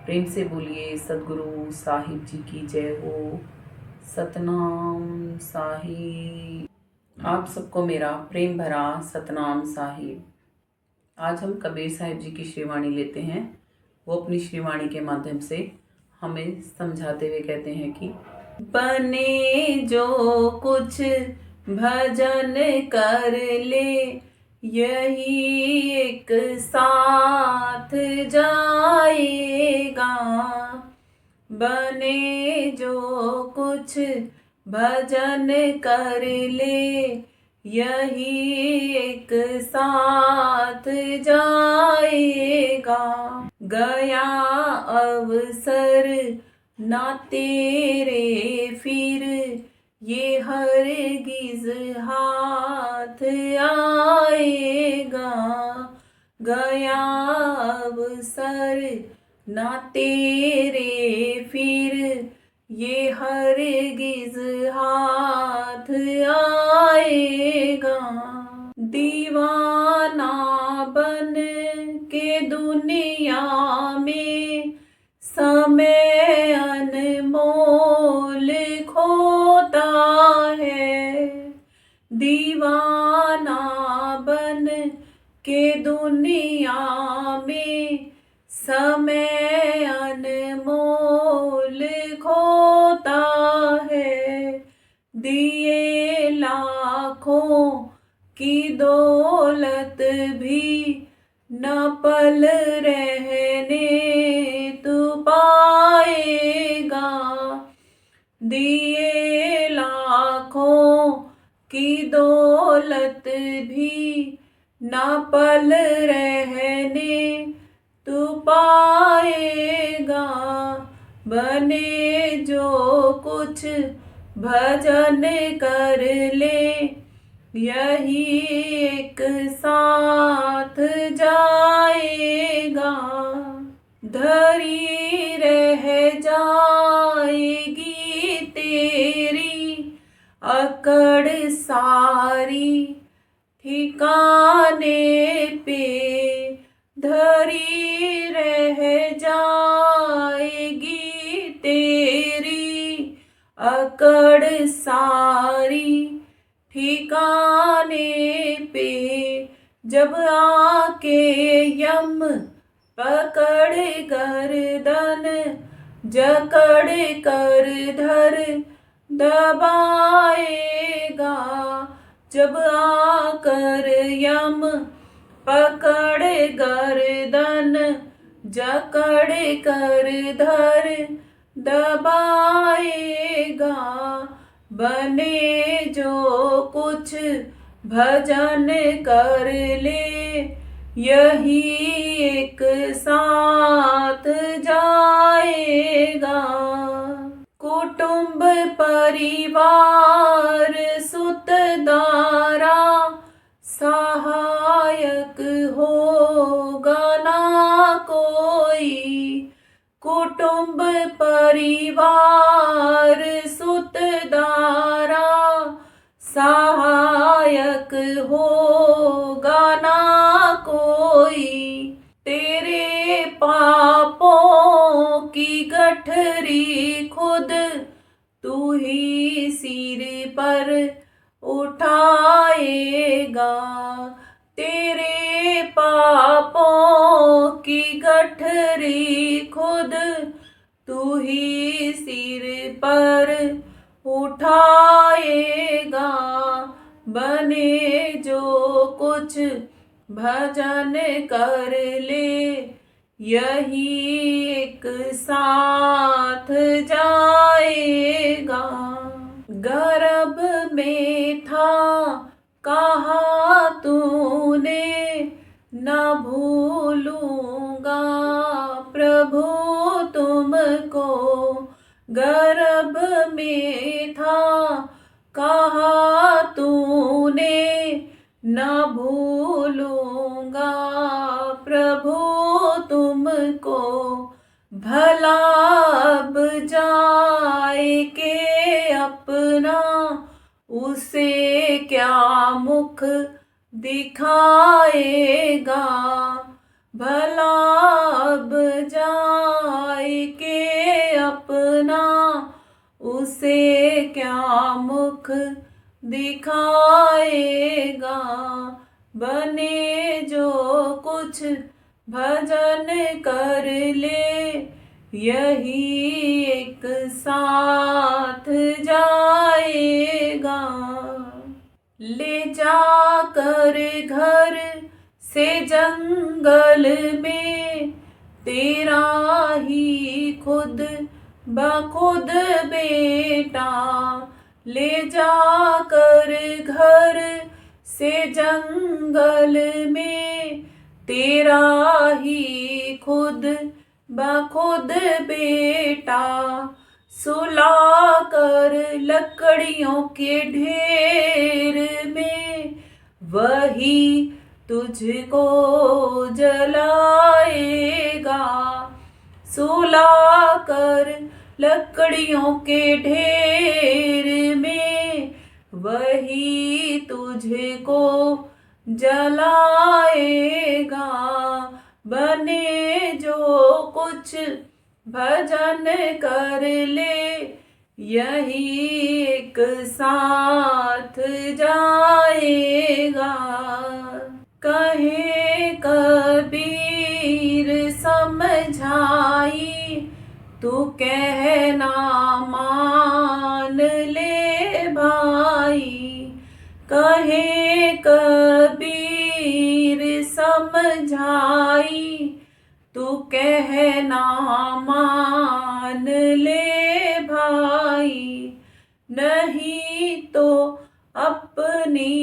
प्रेम से बोलिए सदगुरु साहिब जी की जय हो। सतनाम साहिब। आप सबको मेरा प्रेम भरा सतनाम साहिब। आज हम कबीर साहिब जी की श्रीवाणी लेते हैं। वो अपनी श्रीवाणी के माध्यम से हमें समझाते हुए कहते हैं कि बने जो कुछ भजन कर ले, यही एक साथ जाएगा। बने जो कुछ भजन कर ले, यही एक साथ जाएगा। गया अवसर ना तेरे फिर, ये हरगिज हाथ आएगा। गया अवसर ना तेरे फिर, ये हरगिज हाथ आएगा। दीवाना बन के दुनिया में समय अनमोल खोता है। दीवाना बन के दुनिया में समय अनमोल खोता है। दिए लाखों की दौलत भी न पल रहने तू पाएगा। दिए लाखों की दौलत भी न पल रहने तू पाएगा। बने जो कुछ भजन कर ले, यही एक साथ जाएगा। धरी रह जाएगी तेरी अकड़ सारी, ठिकाने पे धरी रह जाएगी तेरी अकड़ सारी, ठिकाने पे जब आके यम पकड़ गर्दन जकड़ कर धर दबाएगा। जब आकर यम पकड़ गर्दन जकड़ कर धर दबाएगा। बने जो कुछ भजन कर ले, यही एक साथ जाएगा। कुटुंब परिवार सुतदारा, सहायक होगा ना कोई। कुटुंब परिवार सुतदारा, सहायक होगा ना कोई। तेरे पापों की गठरी खुद तू ही सिर पर उठाएगा। तेरे पापों की गठरी खुद तू ही सिर पर उठाएगा। बने जो कुछ भजन कर ले, यही एक साथ जाएगा। गर्भ में था कहा तूने, न भूलूंगा प्रभु तुमको। गर्भ में था कहा तूने, न भूलूंगा प्रभु तुमको। भला अब जाए के अपना उसे क्या मुख दिखाएगा। भला अब जाए उसे क्या मुख दिखाएगा। बने जो कुछ भजन कर ले, यही एक साथ जाएगा। ले जाकर घर से जंगल में, तेरा ही खुद बखुद बेटा। ले जाकर घर से जंगल में, तेरा ही खुद बखुद बेटा। सुलाकर लकड़ियों के ढेर में, वही तुझको जलाएगा। सुलाकर लकड़ियों के ढेर में, वही तुझको जलाएगा। बने जो कुछ भजन कर ले, यही एक साथ जाएगा। कहे कबीर समझाई, तू कहना मान ले भाई। कहे कबीर समझाई, तू कहना मान ले भाई। नहीं तो अपनी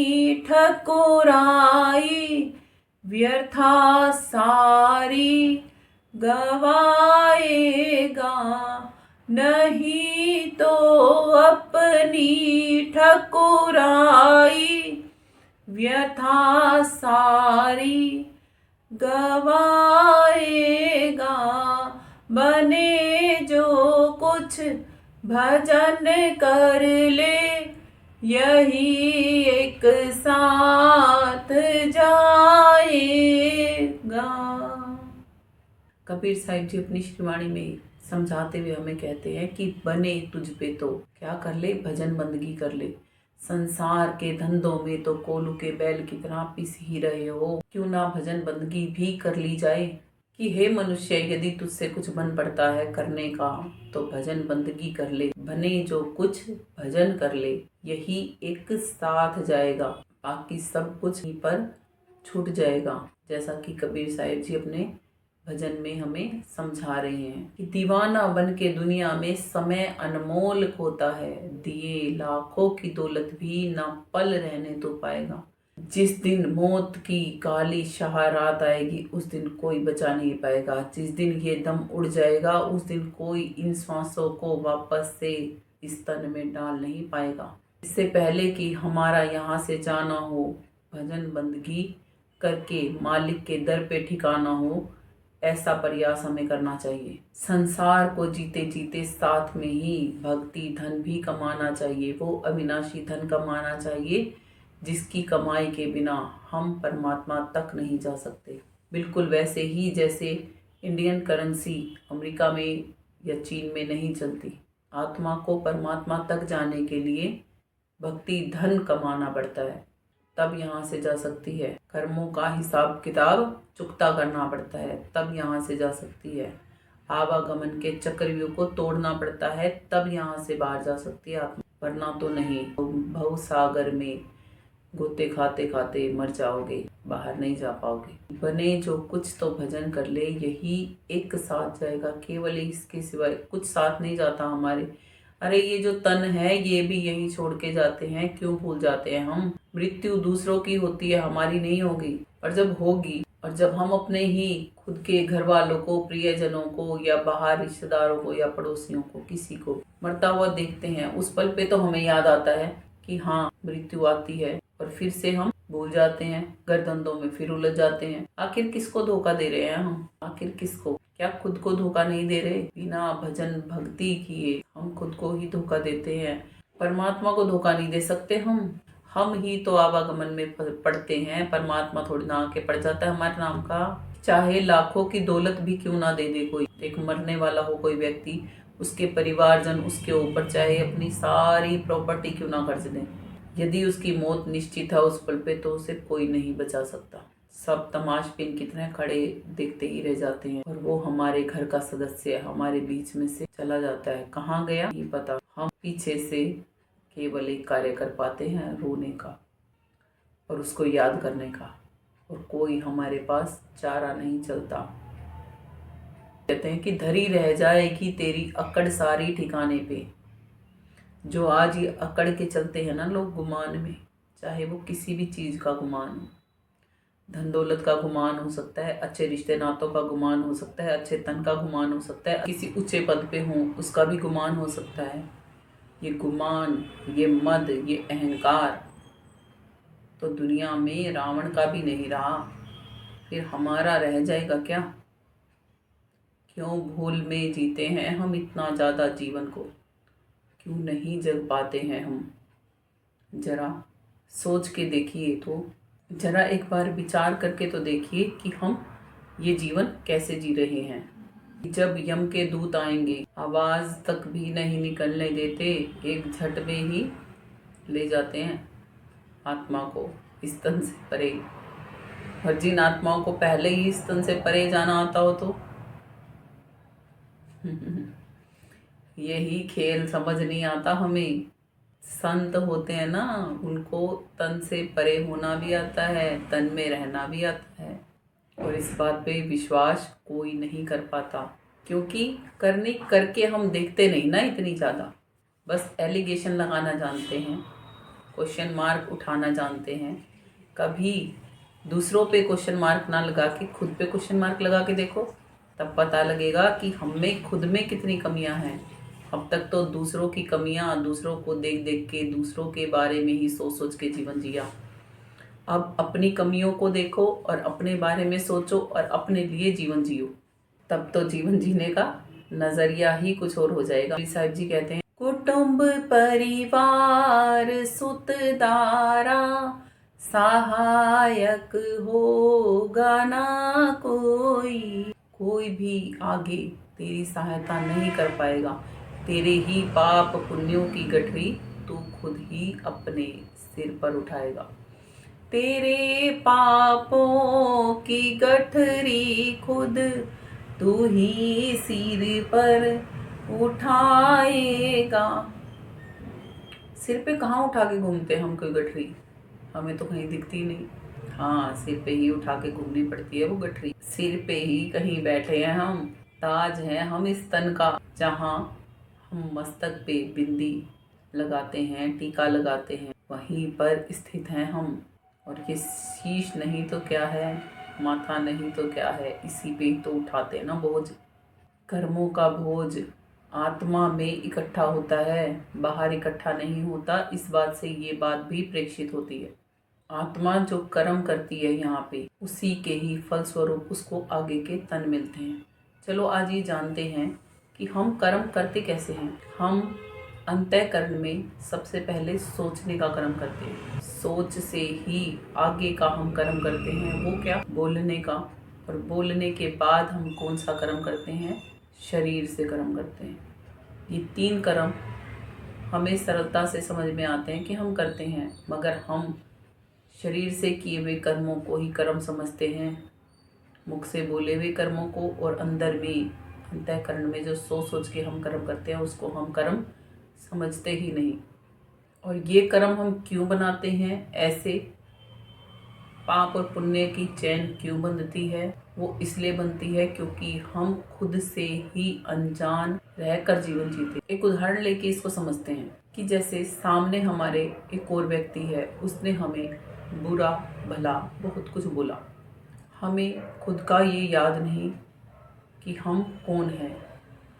ठकुराई व्यर्था सारी गवाएगा। नहीं तो अपनी ठकुराई व्यर्था सारी गवाएगा। बने जो कुछ भजन कर ले, यही एक साथ जाएगा। कबीर साहिब जी अपनी श्रीवाणी में समझाते हुए हमें कहते हैं कि बने तुझ पे तो क्या कर ले, भजन बंदगी कर ले। संसार के धंधों में तो कोलू के बैल की तरह पिस ही रहे हो, क्यों ना भजन बंदगी भी कर ली जाए। कि हे मनुष्य, यदि तुझसे कुछ बन पड़ता है करने का, तो भजन बंदगी कर ले। बने जो कुछ भजन कर ले, यही एक साथ जाएगा, बाकी सब कुछ ही पर छूट जाएगा। जैसा कि कबीर साहिब जी अपने भजन में हमें समझा रहे हैं कि दीवाना बन के दुनिया में समय अनमोल होता है। दिए लाखों की दौलत भी ना पल रहने तो पाएगा। जिस दिन मौत की काली शहारात आएगी, उस दिन कोई बचा नहीं पाएगा। जिस दिन ये दम उड़ जाएगा, उस दिन कोई इन सांसों को वापस से इस तन में डाल नहीं पाएगा। इससे पहले कि हमारा यहाँ से जाना हो, भजन बंदगी करके मालिक के दर पे ठिकाना हो, ऐसा प्रयास हमें करना चाहिए। संसार को जीते जीते साथ में ही भक्ति धन भी कमाना चाहिए। वो अविनाशी धन कमाना चाहिए जिसकी कमाई के बिना हम परमात्मा तक नहीं जा सकते। बिल्कुल वैसे ही जैसे इंडियन करेंसी अमेरिका में या चीन में नहीं चलती। आत्मा को परमात्मा तक जाने के लिए भक्ति धन कमाना पड़ता है, तब यहाँ से जा सकती है। कर्मों का हिसाब किताब चुकता करना पड़ता है, तब यहाँ से जा सकती है। आवागमन के चक्रव्यूह को तोड़ना पड़ता है, तब यहाँ से बाहर जा सकती है आत्मा, वरना तो नहीं। भव सागर में गोते खाते खाते मर जाओगे, बाहर नहीं जा पाओगे। बने जो कुछ तो भजन कर ले, यही एक साथ जाएगा। केवल इसके सिवाय कुछ साथ नहीं जाता हमारे। अरे ये जो तन है ये भी यही छोड़ के जाते हैं, क्यों भूल जाते हैं हम। मृत्यु दूसरों की होती है, हमारी नहीं होगी। और जब होगी, और जब हम अपने ही खुद के घर वालों को, प्रियजनों को, या बाहर रिश्तेदारों को, या पड़ोसियों को, किसी को मरता हुआ देखते हैं, उस पल पे तो हमें याद आता है कि हाँ मृत्यु आती है, और फिर से हम भूल जाते हैं, गर्दंदों में फिर उलझ जाते हैं। आखिर किसको धोखा दे रहे हैं हम? आखिर किसको? क्या खुद को धोखा नहीं दे रहे? बिना भजन भक्ति किए हम खुद को ही धोखा देते हैं। परमात्मा को धोखा नहीं दे सकते हम ही तो आवागमन में पड़ते हैं। परमात्मा थोड़ी ना आके पड़ जाता है हमारे नाम का। चाहे लाखों की दौलत भी क्यों ना दे दे कोई, एक मरने वाला हो कोई व्यक्ति, उसके परिवारजन उसके ऊपर चाहे अपनी सारी प्रॉपर्टी क्यों ना कर्ज दें, यदि उसकी मौत निश्चित है उस पल पे तो उसे कोई नहीं बचा सकता। सब तमाशबीन कितने खड़े देखते ही रह जाते हैं, और वो हमारे घर का सदस्य हमारे बीच में से चला जाता है, कहाँ गया नहीं पता। हम पीछे से केवल एक कार्य कर पाते हैं, रोने का और उसको याद करने का, और कोई हमारे पास चारा नहीं चलता। कहते हैं कि धरी रह जाएगी तेरी अकड़ सारी ठिकाने पे। जो आज ये अकड़ के चलते हैं ना लोग गुमान में, चाहे वो किसी भी चीज़ का गुमान हो, धन दौलत का गुमान हो सकता है, अच्छे रिश्ते नातों का गुमान हो सकता है, अच्छे तन का गुमान हो सकता है, किसी ऊंचे पद पे हो उसका भी गुमान हो सकता है। ये गुमान, ये मद, ये अहंकार तो दुनिया में रावण का भी नहीं रहा, फिर हमारा रह जाएगा क्या? क्यों भूल में जीते हैं हम इतना ज़्यादा जीवन को, क्यों नहीं जग पाते हैं हम? जरा सोच के देखिए, तो जरा एक बार विचार करके तो देखिए कि हम ये जीवन कैसे जी रहे हैं। जब यम के दूत आएंगे, आवाज़ तक भी नहीं निकलने देते, एक झट में ही ले जाते हैं आत्मा को इस तन से परे। और जिन आत्माओं को पहले ही इस तन से परे जाना आता हो तो यही खेल समझ नहीं आता हमें। संत होते हैं ना, उनको तन से परे होना भी आता है, तन में रहना भी आता है, और इस बात पे विश्वास कोई नहीं कर पाता, क्योंकि करके हम देखते नहीं ना इतनी ज़्यादा। बस एलिगेशन लगाना जानते हैं, क्वेश्चन मार्क उठाना जानते हैं। कभी दूसरों पे क्वेश्चन मार्क ना लगा के खुद पे क्वेश्चन मार्क लगा के देखो, तब पता लगेगा कि हम में खुद में कितनी कमियां हैं। अब तक तो दूसरों की कमियां, दूसरों को देख देख के, दूसरों के बारे में ही सोच सोच के जीवन जिया। अब अपनी कमियों को देखो और अपने बारे में सोचो और अपने लिए जीवन जियो, तब तो जीवन जीने का नजरिया ही कुछ और हो जाएगा। साहिब जी कहते हैं, कुटुंब परिवार सुतदारा सहायक होगा ना कोई भी आगे तेरी सहायता नहीं कर पाएगा। तेरे ही पाप पुण्यों की गठरी तू खुद ही अपने सिर पर उठाएगा। तेरे पापों की गठरी खुद तू ही सिर पर उठाएगा। सिर पे कहाँ उठा के घूमते हम कोई गठरी? हमें तो कहीं दिखती नहीं। हाँ, सिर पे ही उठा के घूमनी पड़ती है वो गठरी। सिर पे ही कहीं बैठे हैं हम, ताज है हम इस तन का, जहाँ हम मस्तक पे बिंदी लगाते हैं, टीका लगाते हैं, वहीं पर स्थित हैं हम। और ये शीश नहीं तो क्या है, माथा नहीं तो क्या है, इसी पे ही तो उठाते हैं ना बोझ। कर्मों का बोझ आत्मा में इकट्ठा होता है, बाहर इकट्ठा नहीं होता। इस बात से ये बात भी प्रेक्षित होती है। आत्मा जो कर्म करती है यहाँ पे, उसी के ही फलस्वरूप उसको आगे के तन मिलते हैं। चलो आज ये जानते हैं कि हम कर्म करते कैसे हैं। हम अंतःकरण में सबसे पहले सोचने का कर्म करते हैं, सोच से ही आगे का हम कर्म करते हैं। वो क्या? बोलने का। और बोलने के बाद हम कौन सा कर्म करते हैं? शरीर से कर्म करते हैं। ये 3 कर्म हमें सरलता से समझ में आते हैं कि हम करते हैं, मगर हम शरीर से किए हुए कर्मों को ही कर्म समझते हैं, मुख से बोले हुए कर्मों को, और अंदर में अंतःकरण में जो सोच सोच के हम कर्म करते हैं उसको हम कर्म समझते ही नहीं। और ये कर्म हम क्यों बनाते हैं? ऐसे पाप और पुण्य की चैन क्यों बंधती है? वो इसलिए बनती है क्योंकि हम खुद से ही अनजान रहकर जीवन जीते। एक उदाहरण लेके इसको समझते हैं कि जैसे सामने हमारे एक और व्यक्ति है, उसने हमें बुरा भला बहुत कुछ बोला, हमें खुद का ये याद नहीं कि हम कौन हैं।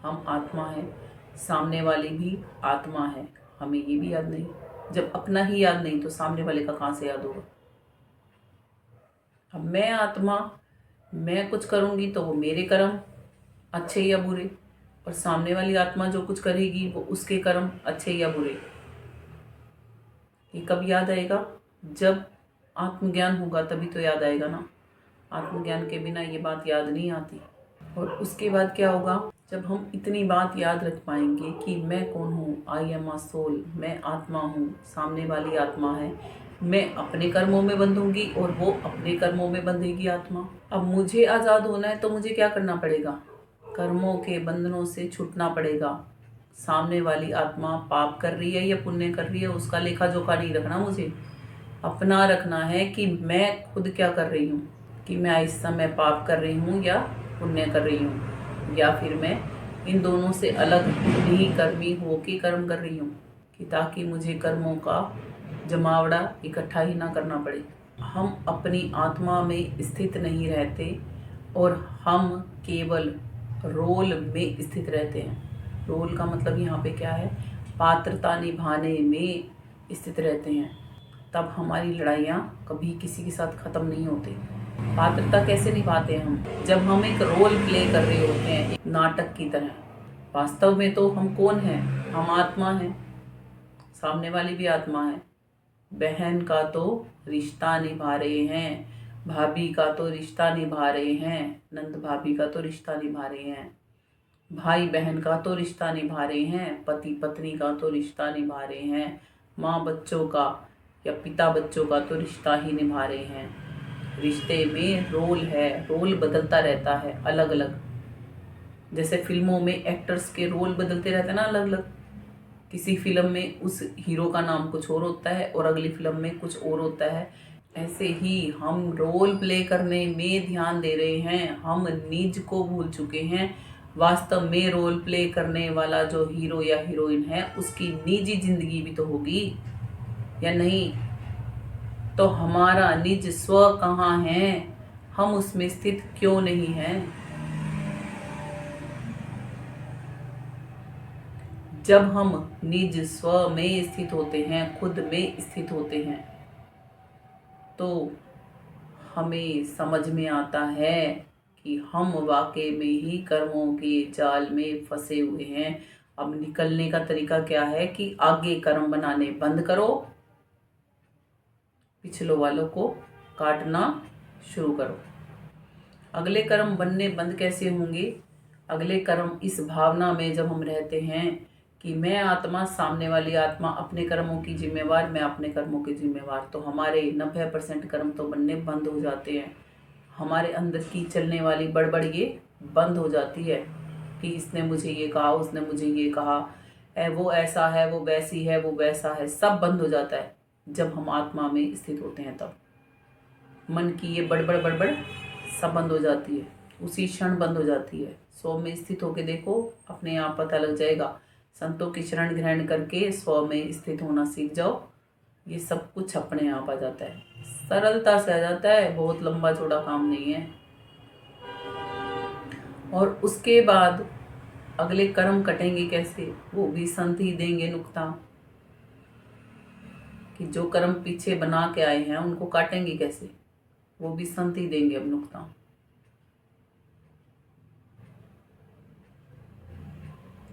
हम आत्मा हैं, सामने वाले भी आत्मा है, हमें ये भी याद नहीं। जब अपना ही याद नहीं तो सामने वाले का कहाँ से याद होगा? अब मैं आत्मा, मैं कुछ करूँगी तो वो मेरे कर्म अच्छे या बुरे, और सामने वाली आत्मा जो कुछ करेगी वो उसके कर्म अच्छे या बुरे। ये कब याद आएगा? जब आत्मज्ञान होगा तभी तो याद आएगा ना। आत्मज्ञान के बिना ये बात याद नहीं आती। और उसके बाद क्या होगा, जब हम इतनी बात याद रख पाएंगे कि मैं कौन हूँ, आई एम अ सोल, मैं आत्मा हूँ, सामने वाली आत्मा है, मैं अपने कर्मों में बंधूंगी और वो अपने कर्मों में बंधेगी आत्मा। अब मुझे आज़ाद होना है तो मुझे क्या करना पड़ेगा, कर्मों के बंधनों से छूटना पड़ेगा। सामने वाली आत्मा पाप कर रही है या पुण्य कर रही है उसका लेखा जोखा नहीं रखना, मुझे अपना रखना है कि मैं खुद क्या कर रही हूँ, कि मैं इस समय पाप कर रही हूँ या पुण्य कर रही हूँ, या फिर मैं इन दोनों से अलग नहीं कर्मी हो के कर्म कर रही हूँ, कि ताकि मुझे कर्मों का जमावड़ा इकट्ठा ही ना करना पड़े। हम अपनी आत्मा में स्थित नहीं रहते और हम केवल रोल में स्थित रहते हैं। रोल का मतलब यहाँ पे क्या है, पात्रता निभाने में स्थित रहते हैं। तब हमारी लड़ाइयाँ कभी किसी के साथ ख़त्म नहीं होती। पात्रता कैसे निभाते हैं हम, जब हम एक रोल प्ले कर रहे होते हैं एक नाटक की तरह। वास्तव में तो हम कौन हैं, हम आत्मा हैं, सामने वाली भी आत्मा है। बहन का तो रिश्ता निभा रहे हैं, भाभी का तो रिश्ता निभा रहे हैं, नंद भाभी का तो रिश्ता निभा रहे हैं, भाई बहन का तो रिश्ता निभा रहे हैं, पति पत्नी का तो रिश्ता निभा रहे हैं, माँ बच्चों का या पिता बच्चों का तो रिश्ता ही निभा रहे हैं। रिश्ते में रोल है, रोल बदलता रहता है अलग अलग। जैसे फिल्मों में एक्टर्स के रोल बदलते रहते हैं ना अलग अलग, किसी फिल्म में उस हीरो का नाम कुछ और होता है और अगली फिल्म में कुछ और होता है। ऐसे ही हम रोल प्ले करने में ध्यान दे रहे हैं, हम निज को भूल चुके हैं। वास्तव में रोल प्ले करने वाला जो हीरो या हीरोइन है उसकी निजी जिंदगी भी तो होगी या नहीं, तो हमारा निज स्व कहाँ है, हम उसमें स्थित क्यों नहीं हैं। जब हम निज स्व में स्थित होते हैं, खुद में स्थित होते हैं, तो हमें समझ में आता है कि हम वाकई में ही कर्मों के जाल में फंसे हुए हैं। अब निकलने का तरीका क्या है कि आगे कर्म बनाने बंद करो, पिछले वालों को काटना शुरू करो। अगले कर्म बनने बंद कैसे होंगे, अगले कर्म इस भावना में जब हम रहते हैं कि मैं आत्मा, सामने वाली आत्मा अपने कर्मों की जिम्मेवार, मैं अपने कर्मों की जिम्मेवार, तो हमारे 90% कर्म तो बनने बंद हो जाते हैं। हमारे अंदर की चलने वाली बड़बड़ ये बंद हो जाती है कि इसने मुझे ये कहा, उसने मुझे ये कहा, वो ऐसा है, वो वैसी है, वो वैसा है, सब बंद हो जाता है जब हम आत्मा में स्थित होते हैं। तब मन की ये बड़बड़ बड़बड़ सब बंद हो जाती है, उसी क्षण बंद हो जाती है। स्व में स्थित होके देखो, अपने आप पता लग जाएगा। संतों की शरण ग्रहण करके स्व में स्थित होना सीख जाओ, ये सब कुछ अपने आप आ जाता है, सरलता से आ जाता है, बहुत लंबा चौड़ा काम नहीं है। और उसके बाद अगले कर्म कटेंगे कैसे, वो भी संत ही देंगे नुक्ता, कि जो कर्म पीछे बना के आए हैं उनको काटेंगे कैसे, वो भी संत ही देंगे अब नुक्ता।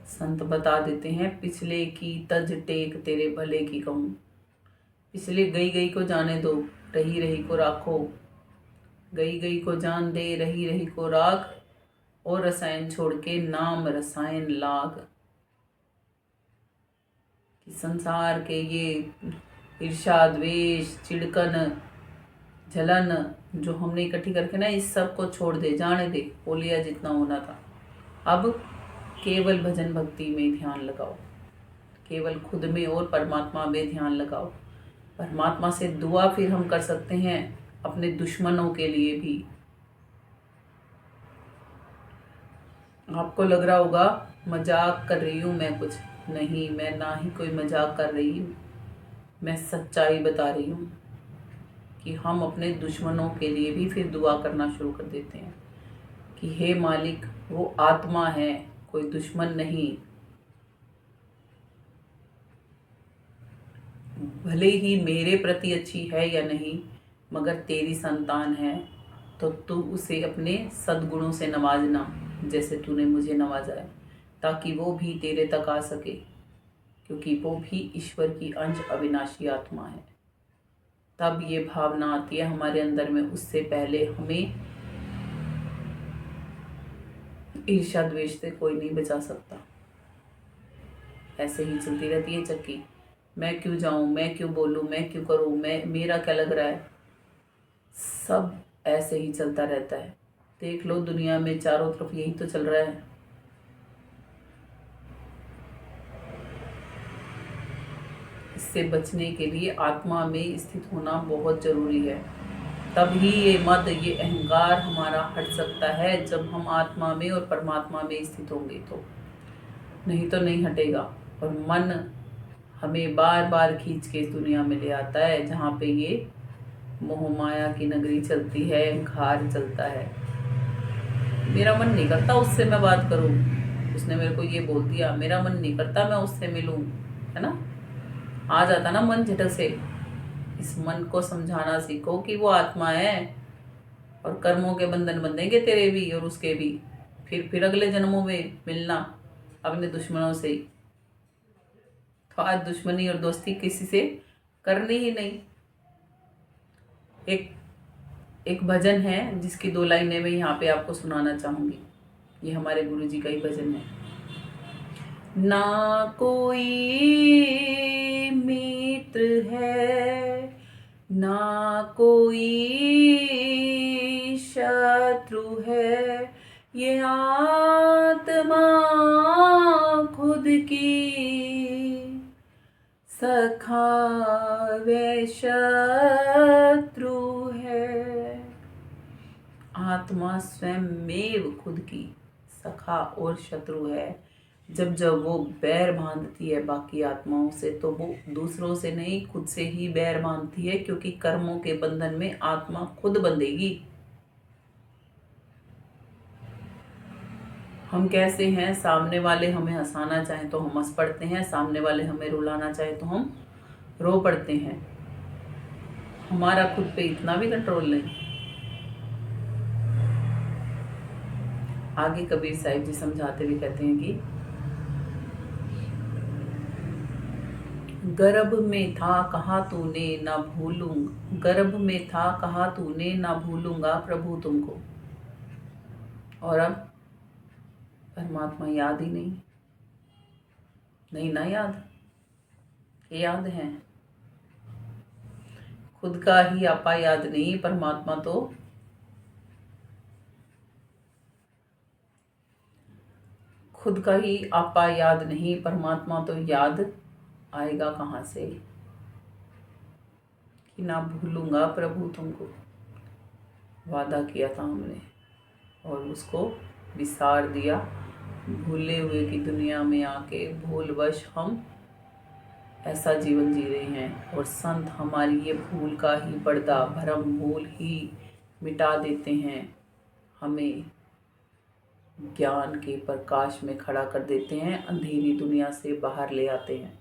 संत बता देते हैं, पिछले की तज टेक तेरे भले की कहूँ, पिछले गई गई को जाने दो, रही रही को राखो, गई गई को जान दे, रही रही को राख, और रसायन छोड़ के नाम रसायन लाग। कि संसार के ये ईर्ष्या, द्वेष, चिड़कन, जलन जो हमने इकट्ठी करके ना, इस सब को छोड़ दे, जाने दे, हो लिया जितना होना था। अब केवल भजन भक्ति में ध्यान लगाओ, केवल खुद में और परमात्मा में ध्यान लगाओ। परमात्मा से दुआ फिर हम कर सकते हैं अपने दुश्मनों के लिए भी। आपको लग रहा होगा मजाक कर रही हूँ मैं, कुछ नहीं, मैं ना ही कोई मजाक कर रही हूँ, मैं सच्चाई बता रही हूँ कि हम अपने दुश्मनों के लिए भी फिर दुआ करना शुरू कर देते हैं कि हे मालिक, वो आत्मा है, कोई दुश्मन नहीं, भले ही मेरे प्रति अच्छी है या नहीं, मगर तेरी संतान है, तो तू उसे अपने सद्गुणों से नवाजना, जैसे तूने मुझे नवाजा है, ताकि वो भी तेरे तक आ सके, क्योंकि वो भी ईश्वर की अंश अविनाशी आत्मा है। तब ये भावना आती है हमारे अंदर में। उससे पहले हमें ईर्ष्या द्वेष से कोई नहीं बचा सकता। ऐसे ही चलती रहती है चक्की। मैं क्यों जाऊं, मैं क्यों बोलूं, मैं क्यों करूं, मेरा क्या लग रहा है, सब ऐसे ही चलता रहता है। देख लो दुनिया में चारों तरफ यही तो चल रहा है। इससे बचने के लिए आत्मा में स्थित होना बहुत जरूरी है। तभी ये मद, ये अहंकार हमारा हट सकता है, जब हम आत्मा में और परमात्मा में स्थित होंगे तो। नहीं तो नहीं हटेगा। और मन हमें बार बार खींच के इस दुनिया में ले आता है, जहाँ पे ये मोह माया की नगरी चलती है, घर चलता है। मेरा मन नहीं करता उससे मैं बात करूं, उसने मेरे को ये बोल दिया, मेरा मन नहीं करता मैं उससे मिलूं, है ना। आ जाता ना मन झटक से। इस मन को समझाना सीखो कि वो आत्मा है और कर्मों के बंधन बंधेंगे तेरे भी और उसके भी। फिर अगले जन्मों में मिलना अपने दुश्मनों से ही। तो आज दुश्मनी और दोस्ती किसी से करनी ही नहीं। एक भजन है जिसकी 2 लाइनें मैं यहाँ पे आपको सुनाना चाहूंगी। ये हमारे गुरु जी का ही भजन है। ना कोई मित्र है, ना कोई शत्रु है, ये आत्मा खुद की सखा व शत्रु है। आत्मा स्वयं मेव खुद की सखा और शत्रु है। जब वो बैर बांधती है बाकी आत्माओं से, तो वो दूसरों से नहीं, खुद से ही बैर बांधती है, क्योंकि कर्मों के बंधन में आत्मा खुद बंधेगी। हम कैसे हैं, सामने वाले हमें हंसाना चाहे तो हम हंस पड़ते हैं, सामने वाले हमें रुलाना चाहे तो हम रो पड़ते हैं। हमारा खुद पे इतना भी कंट्रोल नहीं। आगे कबीर साहिब जी समझाते हुए कहते हैं कि गर्भ में था कहा तूने ना भूलूंगा, गर्भ में था कहा तूने ना भूलूंगा प्रभु तुमको। और अब परमात्मा याद ही नहीं, नहीं ना याद, याद है। खुद का ही आपा याद नहीं, परमात्मा तो खुद का ही आपा याद नहीं, परमात्मा तो याद आएगा कहाँ से। कि ना भूलूंगा प्रभु तुमको, वादा किया था हमने और उसको विसार दिया। भूले हुए की दुनिया में आके भूलवश हम ऐसा जीवन जी रहे हैं, और संत हमारी ये भूल का ही पर्दा, भरम भूल ही मिटा देते हैं, हमें ज्ञान के प्रकाश में खड़ा कर देते हैं, अंधेरी दुनिया से बाहर ले आते हैं।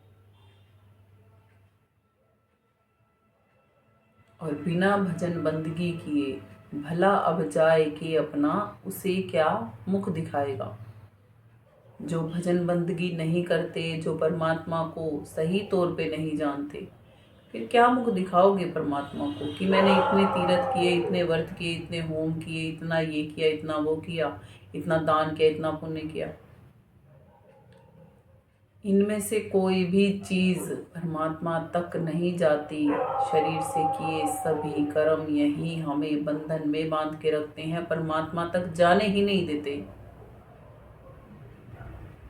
और बिना भजन बंदगी किए भला अब जाए कि अपना, उसे क्या मुख दिखाएगा। जो भजन बंदगी नहीं करते, जो परमात्मा को सही तौर पे नहीं जानते, फिर क्या मुख दिखाओगे परमात्मा को कि मैंने इतने तीर्थ किए, इतने व्रत किए, इतने होम किए, इतना ये किया, इतना वो किया, इतना दान किया, इतना पुण्य किया। इनमें से कोई भी चीज परमात्मा तक नहीं जाती। शरीर से किए सभी कर्म यही हमें बंधन में बांध के रखते हैं, परमात्मा तक जाने ही नहीं देते।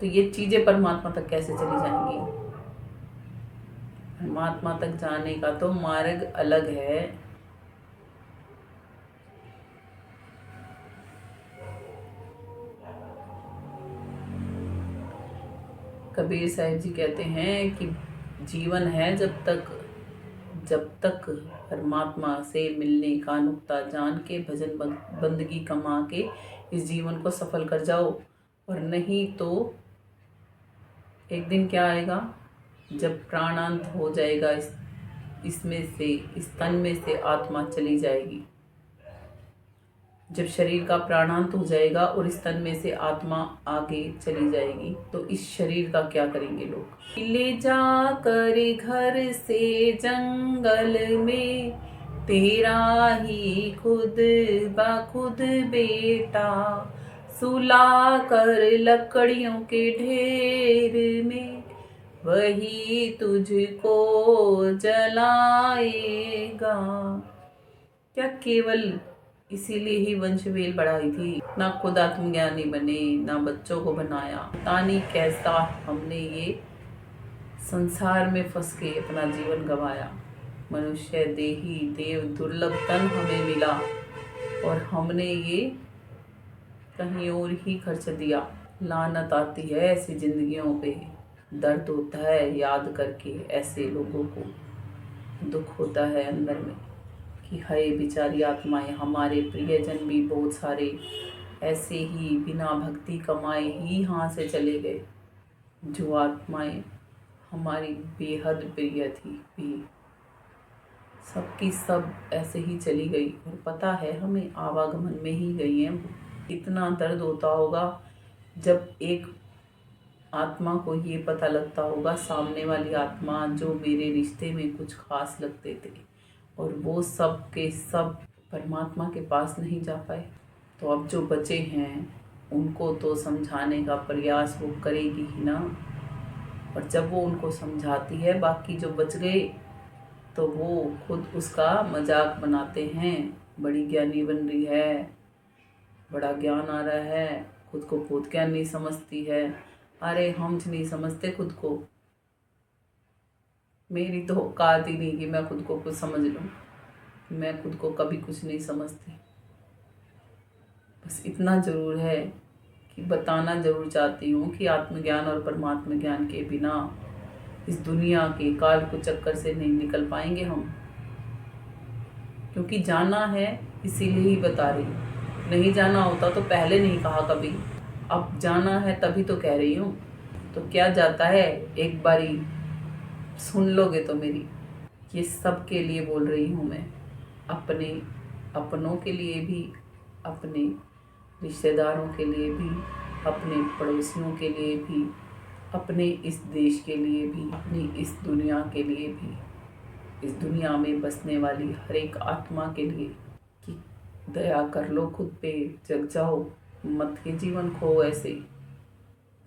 तो ये चीजें परमात्मा तक कैसे चली जाएंगी। परमात्मा तक जाने का तो मार्ग अलग है। कबीर साहिब जी कहते हैं कि जीवन है जब तक परमात्मा से मिलने का नुक्ता जान के भजन बंदगी कमा के इस जीवन को सफल कर जाओ, और नहीं तो एक दिन क्या आएगा, जब प्राणांत हो जाएगा, इसमें से, इस तन में से आत्मा चली जाएगी। जब शरीर का प्राणांत हो जाएगा और इस तन में से आत्मा आगे चली जाएगी, तो इस शरीर का क्या करेंगे लोग। ले जा कर घर से जंगल में, तेरा ही खुद बखुद बेटा, सुला कर लकड़ियों के ढेर में वही तुझको जलाएगा। क्या केवल इसीलिए ही वंशवेल बढ़ाई थी? ना खुद आत्मज्ञानी बने, ना बच्चों को बनाया। पता नहीं कैसा हमने ये संसार में फंस के अपना जीवन गंवाया। मनुष्य देही देव दुर्लभ तन हमें मिला और हमने ये कहीं और ही खर्च दिया। लानत आती है ऐसी जिंदगियों पे। दर्द होता है याद करके ऐसे लोगों को। दुख होता है अंदर में कि हाय बेचारी आत्माएं। हमारे प्रियजन भी बहुत सारे ऐसे ही बिना भक्ति कमाए ही यहाँ से चले गए। जो आत्माएं हमारी बेहद प्रिय थी भी सबकी सब ऐसे ही चली गई। और पता है हमें आवागमन में ही गई हैं। इतना दर्द होता होगा जब एक आत्मा को ये पता लगता होगा सामने वाली आत्मा जो मेरे रिश्ते में कुछ खास लगते थे और वो सब के सब परमात्मा के पास नहीं जा पाए। तो अब जो बचे हैं उनको तो समझाने का प्रयास वो करेगी ही ना। और जब वो उनको समझाती है बाकी जो बच गए तो वो खुद उसका मजाक बनाते हैं। बड़ी ज्ञानी बन रही है, बड़ा ज्ञान आ रहा है, खुद को बहुत ज्ञानी समझती है। अरे हम नहीं समझते खुद को। मेरी तो औकात ही नहीं कि मैं खुद को कुछ समझ लूँ। मैं खुद को कभी कुछ नहीं समझती। बस इतना ज़रूर है कि बताना ज़रूर चाहती हूँ कि आत्मज्ञान और परमात्मा ज्ञान के बिना इस दुनिया के काल को चक्कर से नहीं निकल पाएंगे हम। क्योंकि जाना है इसीलिए ही बता रही हूँ। नहीं जाना होता तो पहले नहीं कहा कभी। अब जाना है तभी तो कह रही हूँ। तो क्या जाता है, एक बारी सुन लोगे तो मेरी। ये सब के लिए बोल रही हूँ मैं। अपने अपनों के लिए भी, अपने रिश्तेदारों के लिए भी, अपने पड़ोसियों के लिए भी, अपने इस देश के लिए भी, अपनी इस दुनिया के लिए भी, इस दुनिया में बसने वाली हर एक आत्मा के लिए कि दया कर लो खुद पे, जग जाओ, मत के जीवन खो। ऐसे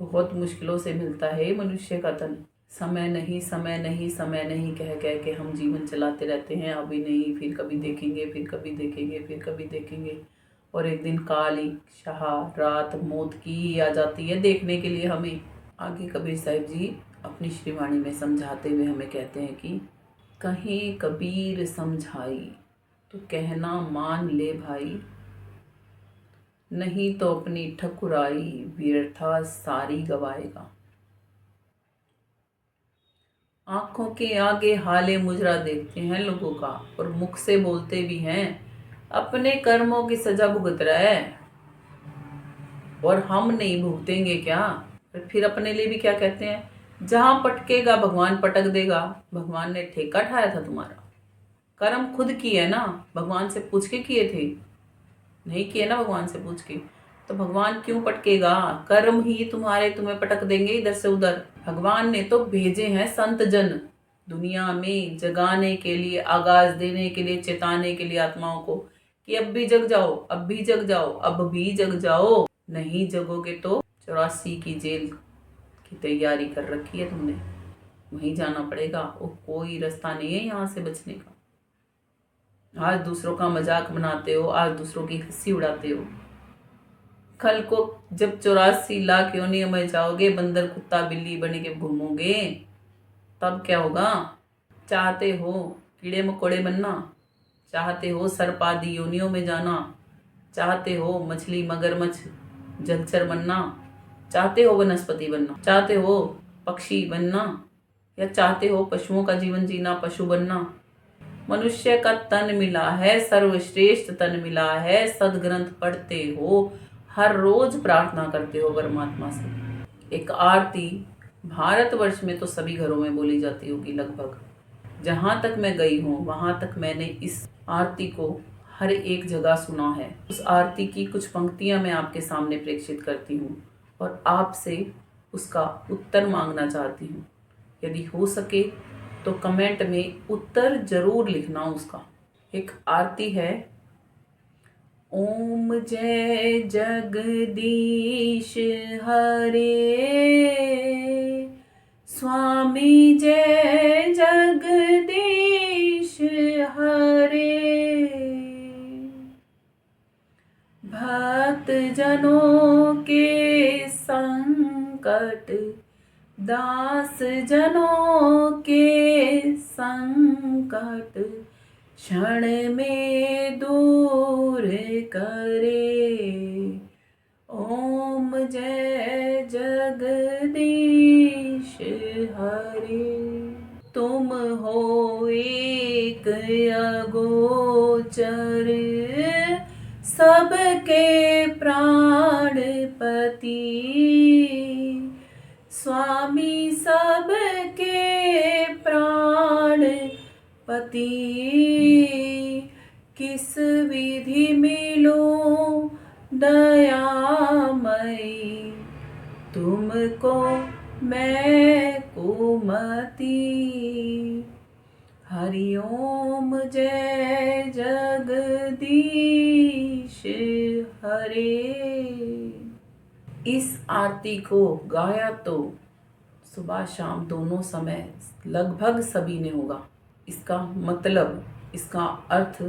बहुत मुश्किलों से मिलता है मनुष्य का तन। समय नहीं, समय नहीं, समय नहीं कह कह के हम जीवन चलाते रहते हैं। अभी नहीं, फिर कभी देखेंगे, फिर कभी देखेंगे, फिर कभी देखेंगे। और एक दिन काली शाह रात मौत की ही आ जाती है देखने के लिए हमें। आगे कबीर साहिब जी अपनी श्रीवाणी में समझाते हुए हमें कहते हैं कि कहीं कबीर समझाई तो कहना मान ले भाई, नहीं तो अपनी ठकुराई व्यर्था सारी गवाएगा। आंखों के आगे हाले मुजरा देखते हैं लोगों का और मुख से बोलते भी हैं अपने कर्मों की सजा भुगत रहा है। और हम नहीं भुगतेंगे क्या? फिर अपने लिए भी क्या कहते हैं, जहां पटकेगा भगवान पटक देगा। भगवान ने ठेका ठाया था तुम्हारा? कर्म खुद किए ना, भगवान से पूछ के किए थे? नहीं किए ना भगवान से पूछ के, तो भगवान क्यों पटकेगा? कर्म ही तुम्हें पटक देंगे इधर से उधर। भगवान ने तो भेजे हैं संत जन दुनिया में जगाने के लिए, आगाज देने के लिए, चेताने के लिए आत्माओं को कि अब भी जग जाओ, अब भी जग जाओ, अब भी जग जाओ। नहीं जगोगे तो 84 की जेल की तैयारी कर रखी है तुमने, वहीं जाना पड़ेगा। और कोई रास्ता नहीं है यहाँ से बचने का। आज दूसरों का मजाक बनाते हो, आज दूसरों की हंसी उड़ाते हो। कल को जब 84 लाख योनियों में जाओगे, बंदर कुत्ता बिल्ली बन के घूमोगे, तब क्या होगा? चाहते हो कीड़े मकोड़े बनना? चाहते हो सर्प आदि योनियों में जाना? चाहते हो मछली मगरमच्छ जलचर बनना? चाहते हो वनस्पति बनना? चाहते हो पक्षी बनना? या चाहते हो पशुओं का जीवन जीना, पशु बनना? मनुष्य का तन मिला है, सर्वश्रेष्ठ तन मिला है। सदग्रंथ पढ़ते हो, हर रोज प्रार्थना करते हो परमात्मा से। एक आरती भारतवर्ष में तो सभी घरों में बोली जाती होगी लगभग। जहाँ तक मैं गई हूँ वहाँ तक मैंने इस आरती को हर एक जगह सुना है। उस आरती की कुछ पंक्तियाँ मैं आपके सामने प्रेषित करती हूँ और आपसे उसका उत्तर मांगना चाहती हूँ। यदि हो सके तो कमेंट में उत्तर जरूर लिखना उसका। एक आरती है, ओम जय जगदीश हरे, स्वामी जय जगदीश हरे। भक्त जनों के संकट, दास जनों के संकट, क्षण में दूर करे। ओम जय जगदीश हरे। तुम हो एक अगोचर, सबके प्राणपति, स्वामी सबके प्राणपति। किस विधि मिलूं दयामयी, तुमको मैं कुमति। हरि ओम जय जगदीश हरे। इस आरती को गाया तो सुबह शाम दोनों समय लगभग सभी ने होगा। इसका मतलब, इसका अर्थ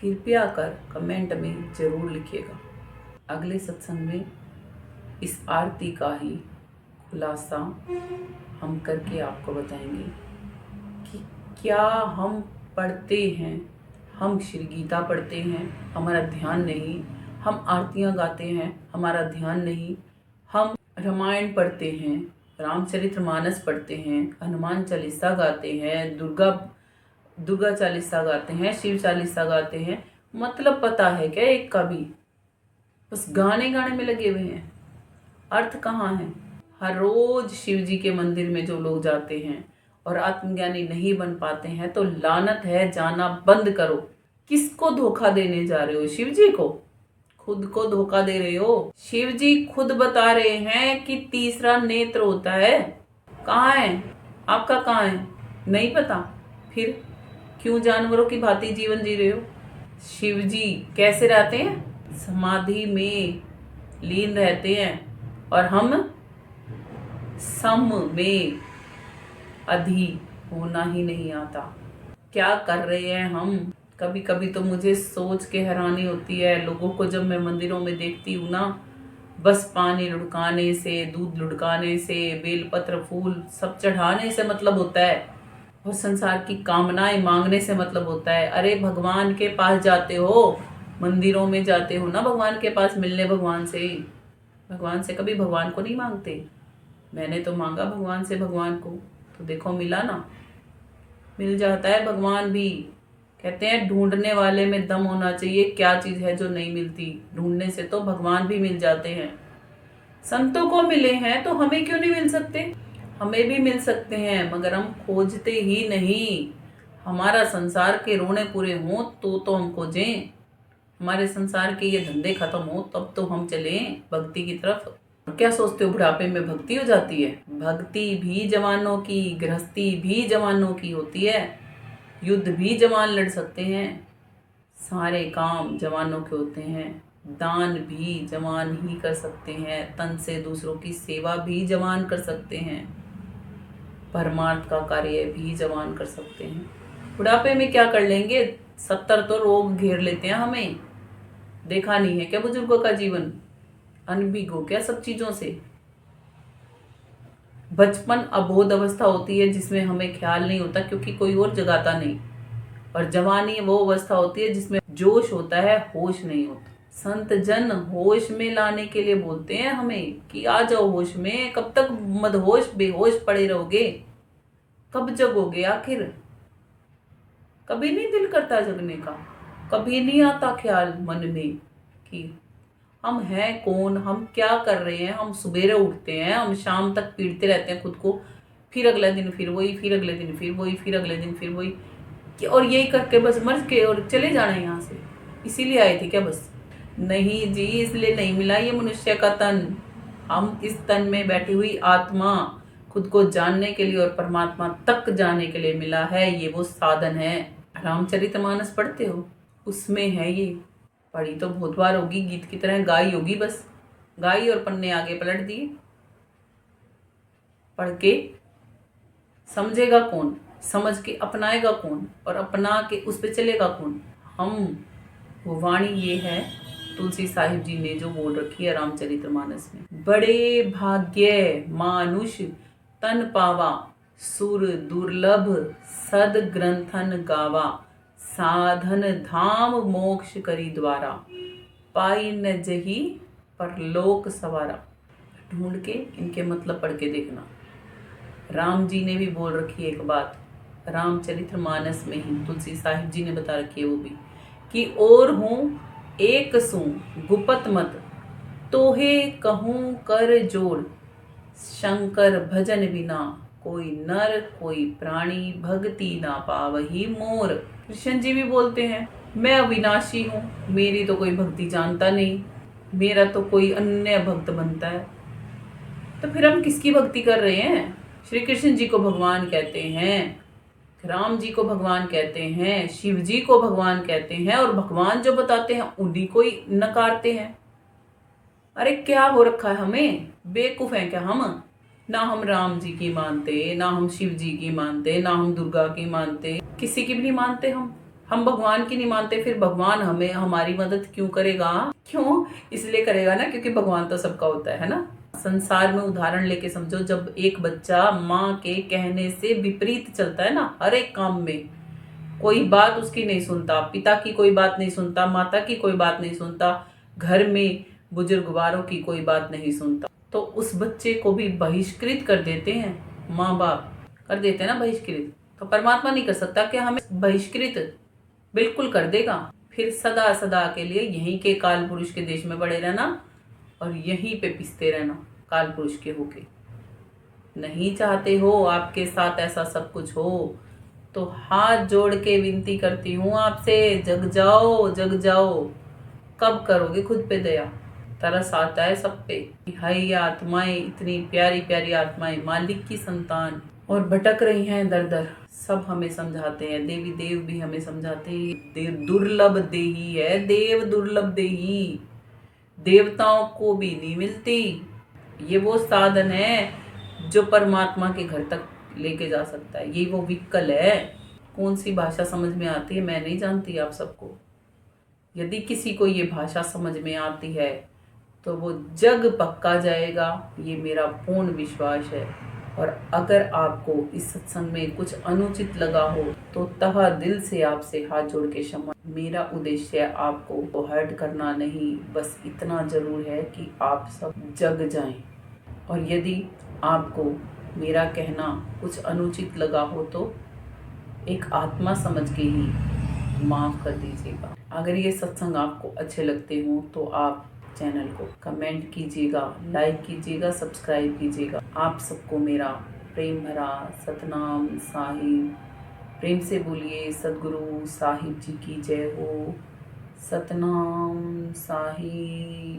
कृपया कर कमेंट में जरूर लिखिएगा। अगले सत्संग में इस आरती का ही खुलासा हम करके आपको बताएंगे कि क्या हम पढ़ते हैं, हम श्री गीता पढ़ते हैं, हमारा ध्यान नहीं, हम आरतियां गाते हैं, हमारा ध्यान नहीं, हम रामायण पढ़ते हैं, रामचरितमानस पढ़ते हैं, हनुमान चालीसा गाते हैं, दुर्गा चालीसा गाते हैं, शिव चालीसा गाते हैं, मतलब पता है क्या एक का भी? बस गाने गाने में लगे हुए हैं, अर्थ कहाँ है? हर रोज शिव जी के मंदिर में जो लोग जाते हैं और आत्मज्ञानी नहीं बन पाते हैं तो लानत है, जाना बंद करो। किसको धोखा देने जा रहे हो? शिव जी को? खुद को धोखा दे रहे हो। शिव जी खुद बता रहे हैं कि तीसरा नेत्र होता है। कहाँ है आपका? कहाँ है? नहीं पता? फिर क्यों जानवरों की भांति जीवन जी रहे हो? शिव जी कैसे रहते हैं? समाधि में लीन रहते हैं और हम सम में अधि होना ही नहीं आता। क्या कर रहे हैं हम? कभी कभी तो मुझे सोच के हैरानी होती है, लोगों को जब मैं मंदिरों में देखती हूँ ना, बस पानी लुढ़काने से, दूध लुढ़काने से, बेलपत्र फूल सब चढ़ाने से मतलब होता है और संसार की कामनाएं मांगने से मतलब होता है। अरे भगवान के पास जाते हो, मंदिरों में जाते हो ना भगवान के पास मिलने, भगवान से कभी भगवान को नहीं मांगते? मैंने तो मांगा भगवान से भगवान को, तो देखो मिला ना। मिल जाता है भगवान भी। कहते हैं ढूंढने वाले में दम होना चाहिए। क्या चीज है जो नहीं मिलती? ढूंढने से तो भगवान भी मिल जाते हैं। संतों को मिले हैं तो हमें क्यों नहीं मिल सकते? हमें भी मिल सकते हैं, मगर हम खोजते ही नहीं। हमारा संसार के रोने पूरे हों तो हम खोजें। हमारे संसार के ये धंधे खत्म हो तब तो हम चलें भक्ति की तरफ। क्या सोचते हो बुढ़ापे में भक्ति हो जाती है? भक्ति भी जवानों की, गृहस्थी भी जवानों की होती है, युद्ध भी जवान लड़ सकते हैं, सारे काम जवानों के होते हैं, दान भी जवान ही कर सकते हैं, तन से दूसरों की सेवा भी जवान कर सकते हैं, परमार्थ का कार्य भी जवान कर सकते हैं। बुढ़ापे में क्या कर लेंगे? 70 तो रोग घेर लेते हैं हमें। देखा नहीं है क्या बुजुर्गों का जीवन? अनभिग हो क्या सब चीजों से? बचपन अबोध अवस्था होती है जिसमें हमें ख्याल नहीं होता क्योंकि कोई और जगाता नहीं, और जवानी वो अवस्था होती है जिसमें जोश होता है, होश नहीं होता। संत जन होश में लाने के लिए बोलते हैं हमें कि आ जाओ होश में। कब तक मदहोश बेहोश पड़े रहोगे? कब जगोगे आखिर? कभी नहीं दिल करता जगने का? कभी नहीं आता ख्याल मन में कि हम हैं कौन, हम क्या कर रहे हैं? हम सुबेरे उठते हैं, हम शाम तक पीटते रहते हैं खुद को, फिर अगले दिन फिर वही, फिर अगले दिन फिर वही, फिर अगले दिन फिर वही, और यही करके बस मर के और चले जाना है यहाँ से। इसीलिए आए थे क्या बस? नहीं जी, इसलिए नहीं मिला ये मनुष्य का तन। हम इस तन में बैठी हुई आत्मा खुद को जानने के लिए और परमात्मा तक जाने के लिए मिला है। ये वो साधन है। रामचरितमानस पढ़ते हो? उसमें है ये पढ़ी तो बहुत बार होगी, गीत की तरह गाई होगी, बस गाई और पन्ने आगे पलट दिए। पढ़ के समझेगा कौन, समझ के अपनाएगा कौन, और अपना के उस पे चलेगा कौन? हम। वो वाणी ये है तुलसी साहिब जी ने जो बोल रखी है रामचरितमानस में, बड़े भाग्य मानुष तन पावा, सुर दुर्लभ सद ग्रंथन गावा, साधन धाम मोक्ष करी द्वारा, पाई न जही परलोक सवारा। ढूंढ के इनके मतलब पढ़ के देखना। राम जी ने भी बोल रखी है एक बात, रामचरितमानस में ही तुलसी साहिब जी ने बता रखी है वो भी, कि और हूँ एक सू गुपत मत, तोहे कहूँ कर जोड़, शंकर भजन बिना कोई नर कोई प्राणी, भक्ति ना पावही मोर। कृष्ण जी भी बोलते हैं, मैं अविनाशी हूँ, मेरी तो कोई भक्ति जानता नहीं, मेरा तो कोई अन्य भक्त बनता है। तो फिर हम किसकी भक्ति कर रहे हैं? श्री कृष्ण जी को भगवान कहते हैं, राम जी को भगवान कहते हैं, शिव जी को भगवान कहते हैं, और भगवान जो बताते हैं उन्हीं को ही नकारते हैं। अरे क्या हो रखा है हमें? बेवकूफ हैं क्या हम? ना हम राम जी की मानते, ना हम शिव जी की मानते, ना हम दुर्गा की मानते, किसी की भी नहीं मानते हम भगवान की नहीं मानते। फिर भगवान हमें हमारी मदद क्यों करेगा? क्यों? इसलिए करेगा ना क्योंकि भगवान तो सबका होता है ना। संसार में उदाहरण लेके समझो, जब एक बच्चा माँ के कहने से विपरीत चलता है ना हर एक काम में, कोई बात उसकी नहीं सुनता, पिता की कोई बात नहीं सुनता, माता की कोई बात नहीं सुनता, घर में बुजुर्गवारों की कोई बात नहीं सुनता, तो उस बच्चे को भी बहिष्कृत कर देते हैं, माँ बाप कर देते हैं ना बहिष्कृत। तो परमात्मा नहीं कर सकता कि हमें बहिष्कृत? बिल्कुल कर देगा। फिर सदा सदा के लिए यहीं के काल पुरुष के देश में पड़े रहना और यहीं पे पिसते रहना काल पुरुष के होके। नहीं चाहते हो आपके साथ ऐसा सब कुछ हो, तो हाथ जोड़ के विनती करती हूँ आपसे, जग जाओ जग जाओ। कब करोगे खुद पे दया? तरस आता है सब पे। हाय आत्माएं, इतनी प्यारी प्यारी आत्माएं, मालिक की संतान, और भटक रही हैं दर दर। सब हमें समझाते हैं, देवी देव भी हमें समझाते हैं, देव दुर्लभ देही है, देव दुर्लभ देही, देवताओं को भी नहीं मिलती। ये वो साधन है जो परमात्मा के घर तक लेके जा सकता है, ये वो व्हीकल है। कौन सी भाषा समझ में आती है मैं नहीं जानती आप सबको, यदि किसी को ये भाषा समझ में आती है तो वो जग पक्का जाएगा, ये मेरा पूर्ण विश्वास है। और अगर आपको इस सत्संग में कुछ अनुचित लगा हो तो तहा दिल से आपसे हाथ जोड़ के क्षमा। मेरा उद्देश्य आपको हर्ट करना नहीं, बस इतना जरूर है कि आप सब जग जाएं। और यदि आपको मेरा कहना कुछ अनुचित लगा हो तो एक आत्मा समझ के ही माफ कर दीजिएगा। अगर ये सत्संग आपको अच्छे लगते हो तो आप चैनल को कमेंट कीजिएगा, लाइक कीजिएगा, सब्सक्राइब कीजिएगा। आप सबको मेरा प्रेम भरा सतनाम साहिब। प्रेम से बोलिए सदगुरु साहिब जी की जय हो। सतनाम साहिब।